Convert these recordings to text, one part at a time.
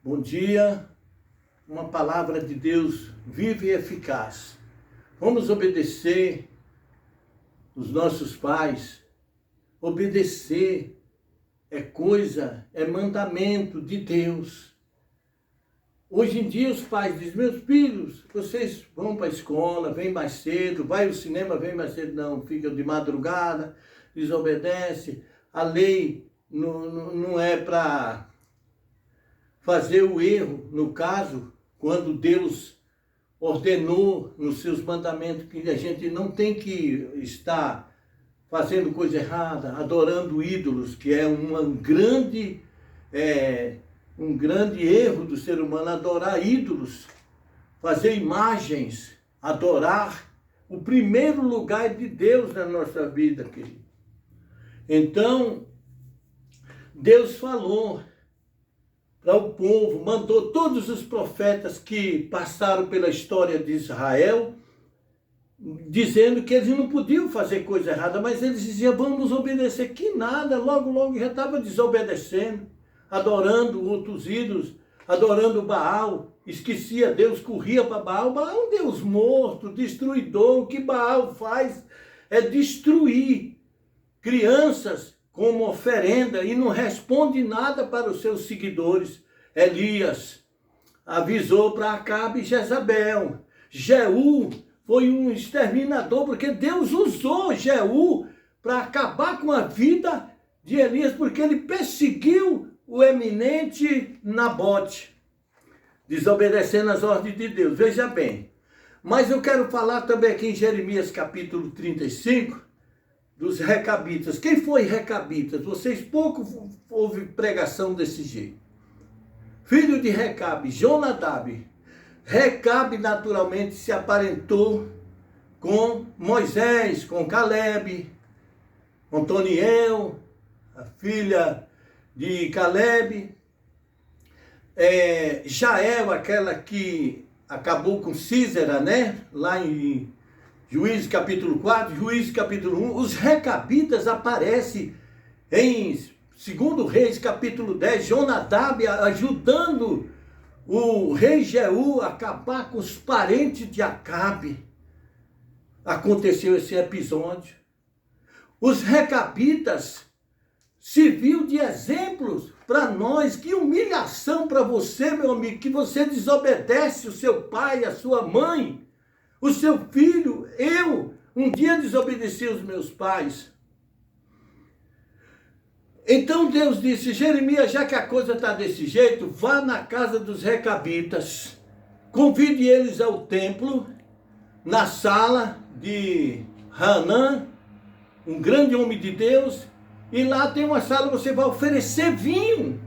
Bom dia, uma palavra de Deus viva e eficaz. Vamos obedecer os nossos pais. Obedecer é mandamento de Deus. Hoje em dia os pais dizem, meus filhos, vocês vão para a escola, vêm mais cedo, vai ao cinema, vem mais cedo, não, ficam de madrugada, desobedece. A lei não é para fazer o erro, no caso, quando Deus ordenou nos seus mandamentos que a gente não tem que estar fazendo coisa errada, adorando ídolos, que é um grande erro do ser humano, adorar ídolos, fazer imagens, adorar. O primeiro lugar é de Deus na nossa vida, querido. Então, Deus falou para o povo, mandou todos os profetas que passaram pela história de Israel, dizendo que eles não podiam fazer coisa errada, mas eles diziam, vamos obedecer. Que nada, logo já estava desobedecendo, adorando outros ídolos, adorando Baal, esquecia Deus, corria para Baal. Baal é um Deus morto, destruidor. O que Baal faz é destruir crianças como oferenda e não responde nada para os seus seguidores. Elias avisou para Acabe e Jezabel. Jeú foi um exterminador, porque Deus usou Jeú para acabar com a vida de Elias, porque ele perseguiu o eminente Nabote, desobedecendo as ordens de Deus. Veja bem. Mas eu quero falar também aqui em Jeremias capítulo 35, dos recabitas. Quem foi recabitas? Vocês pouco houve pregação desse jeito. Filho de Recabe, Jonadab. Recabe naturalmente se aparentou com Moisés, com Caleb, com Toniel, a filha de Caleb. Jael, aquela que acabou com Sísera, né? Lá em Juízes capítulo 4, Juízes capítulo 1, os recabitas aparecem em 2 Reis capítulo 10, Jonadab ajudando o rei Jeú a acabar com os parentes de Acabe. Aconteceu esse episódio. Os recabitas serviu de exemplos para nós. Que humilhação para você, meu amigo, que você desobedece o seu pai, a sua mãe, o seu filho. Eu um dia desobedeci os meus pais. Então Deus disse, Jeremias, já que a coisa está desse jeito, vá na casa dos recabitas, convide eles ao templo, na sala de Hanã, um grande homem de Deus, e lá tem uma sala, você vai oferecer vinho.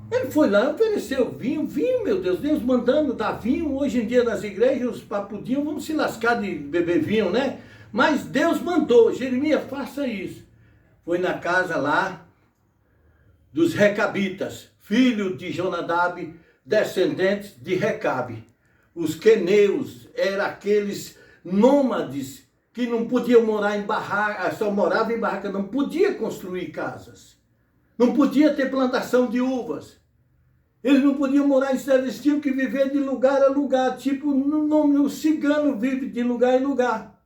Ele foi lá, ofereceu vinho, meu Deus, Deus mandando dar vinho. Hoje em dia nas igrejas os papudinhos vão se lascar de beber vinho, né? Mas Deus mandou, Jeremias, faça isso. Foi na casa lá dos recabitas, filho de Jonadab, descendentes de Recabe. Os queneus eram aqueles nômades que não podiam morar em barraca, só moravam em barraca, não podia construir casas. Não podia ter plantação de uvas. Eles não podiam morar em cidades, eles tinham que viver de lugar a lugar. Tipo, o cigano vive de lugar em lugar.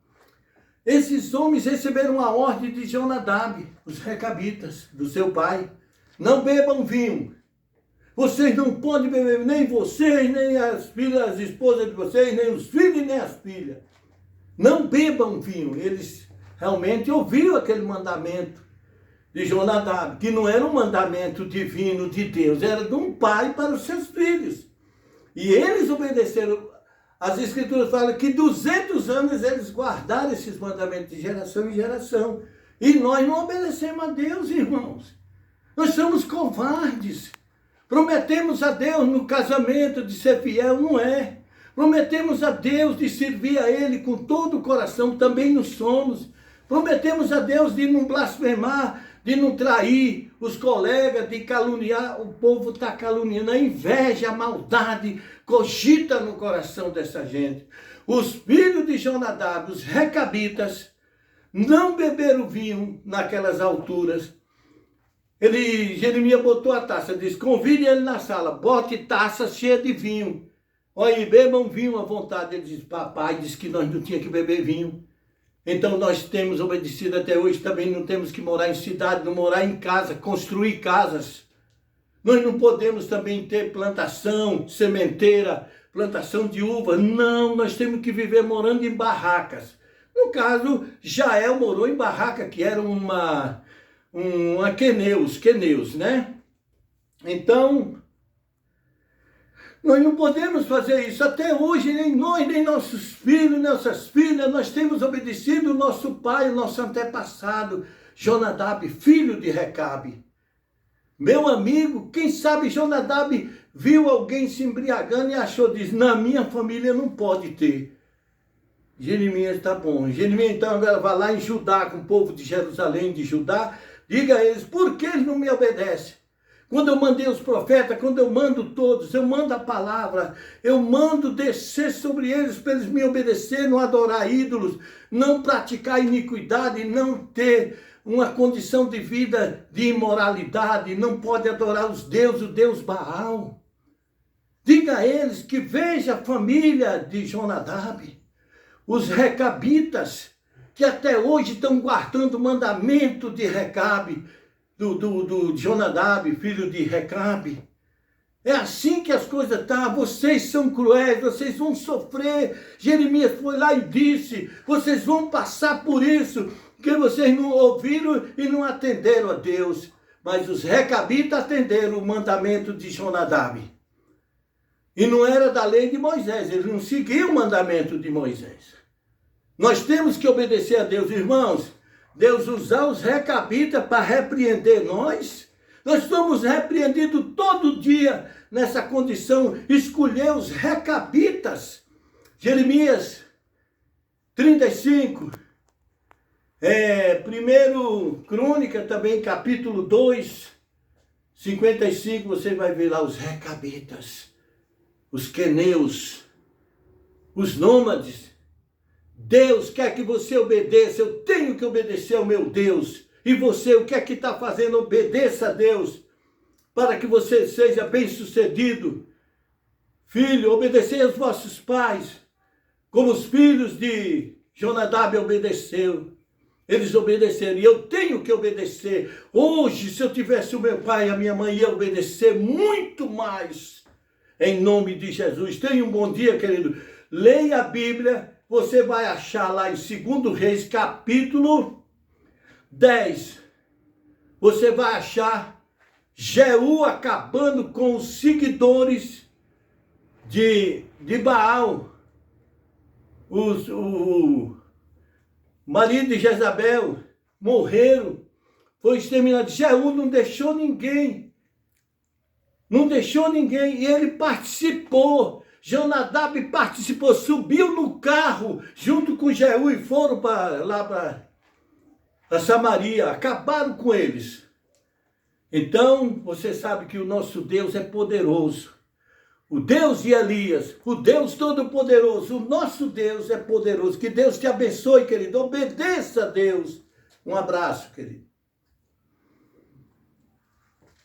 Esses homens receberam a ordem de Jonadab, os recabitas, do seu pai. Não bebam vinho. Vocês não podem beber, nem vocês, nem as filhas, as esposas de vocês, nem os filhos, nem as filhas. Não bebam vinho. Eles realmente ouviram aquele mandamento de Jonadab, que não era um mandamento divino de Deus, era de um pai para os seus filhos. E eles obedeceram. As escrituras falam que 200 anos eles guardaram esses mandamentos de geração em geração. E nós não obedecemos a Deus, irmãos. Nós somos covardes. Prometemos a Deus no casamento de ser fiel, não é. Prometemos a Deus de servir a Ele com todo o coração, também não somos. Prometemos a Deus de não blasfemar, de não trair os colegas, de caluniar. O povo está caluniando. A inveja, a maldade cogita no coração dessa gente. Os filhos de Jonadab, os recabitas, não beberam vinho naquelas alturas. Jeremias botou a taça, disse, convide ele na sala, bote taça cheia de vinho. Olha aí, bebam vinho à vontade. Ele disse, papai disse que nós não tínhamos que beber vinho. Então nós temos obedecido até hoje, também não temos que morar em cidade, não morar em casa, construir casas. Nós não podemos também ter plantação, sementeira, plantação de uva. Não, nós temos que viver morando em barracas. No caso, Jael morou em barraca, que era uma queneus, né? Então, nós não podemos fazer isso. Até hoje, nem nós, nem nossos filhos, nossas filhas, nós temos obedecido o nosso pai, o nosso antepassado, Jonadab, filho de Recabe. Meu amigo, quem sabe Jonadab viu alguém se embriagando e achou, diz, na minha família não pode ter. Jeremias está bom. Jeremias então agora vai lá em Judá, com o povo de Jerusalém, de Judá, diga a eles, por que eles não me obedecem? Quando eu mandei os profetas, quando eu mando todos, eu mando a palavra, eu mando descer sobre eles para eles me obedecer, não adorar ídolos, não praticar iniquidade, não ter uma condição de vida de imoralidade, não pode adorar os deuses, o Deus Baal. Diga a eles que veja a família de Jonadab, os recabitas, que até hoje estão guardando o mandamento de Recabe, do Jonadab, filho de Recabe. É assim que as coisas estão. Vocês são cruéis, vocês vão sofrer. Jeremias foi lá e disse, vocês vão passar por isso, porque vocês não ouviram e não atenderam a Deus. Mas os recabitas atenderam o mandamento de Jonadab. E não era da lei de Moisés, eles não seguiam o mandamento de Moisés. Nós temos que obedecer a Deus, irmãos. Deus usar os recabitas para repreender nós. Nós somos repreendidos todo dia nessa condição. Escolher os recabitas. Jeremias 35. Primeiro Crônica também, capítulo 2, 55. Você vai ver lá os recabitas, os queneus, os nômades. Deus quer que você obedeça, eu tenho que obedecer ao meu Deus. E você, o que é que está fazendo? Obedeça a Deus, para que você seja bem-sucedido. Filho, obedecei aos vossos pais, como os filhos de Jonadab obedeceu. Eles obedeceram, e eu tenho que obedecer. Hoje, se eu tivesse o meu pai e a minha mãe, ia obedecer muito mais. Em nome de Jesus. Tenha um bom dia, querido. Leia a Bíblia. Você vai achar lá em 2 Reis, capítulo 10. Você vai achar Jeú acabando com os seguidores de Baal. O marido de Jezabel morreram. Foi exterminado. Jeú não deixou ninguém. Não deixou ninguém. E ele participou. Jonadab participou, subiu no carro junto com Jeú e foram para Samaria, acabaram com eles. Então, você sabe que o nosso Deus é poderoso. O Deus de Elias, o Deus Todo-Poderoso, o nosso Deus é poderoso. Que Deus te abençoe, querido. Obedeça a Deus. Um abraço, querido.